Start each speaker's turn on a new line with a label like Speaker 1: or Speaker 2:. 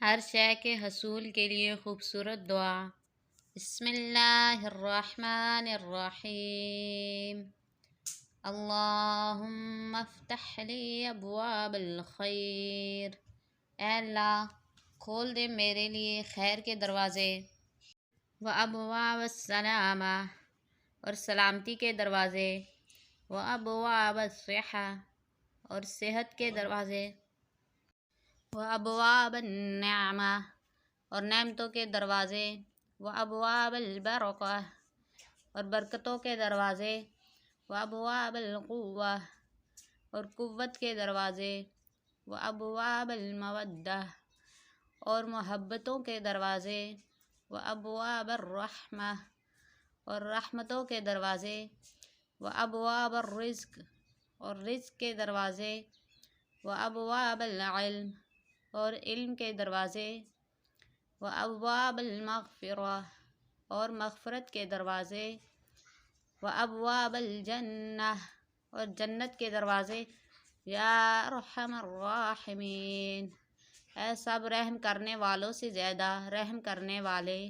Speaker 1: ہر شے کے حصول کے لیے خوبصورت دعا۔ بسم اللہ الرحمن الرحیم۔ اللہم افتح لی ابواب الخیر۔ اے اللہ کھول دے میرے لیے خیر کے دروازے۔ وابواب السلامہ، اور سلامتی کے دروازے۔ وابواب الصحہ، اور صحت کے دروازے۔ وابواب النعمہ، اور نعمتوں کے دروازے۔ وابواب البرکہ، اور برکتوں کے دروازے۔ وابواب القوہ، اور قوت کے دروازے۔ وابواب المودہ، اور محبتوں کے دروازے۔ وابواب الرحمہ، اور رحمتوں کے دروازے۔ وابواب الرزق، اور رزق کے دروازے۔ وابواب العلم، اور علم کے دروازے۔ وابواب المغفرہ، اور مغفرت کے دروازے۔ وابواب الجنہ، اور جنت کے دروازے۔ یا ارحم الراحمین، اے سب رحم کرنے والوں سے زیادہ رحم کرنے والے۔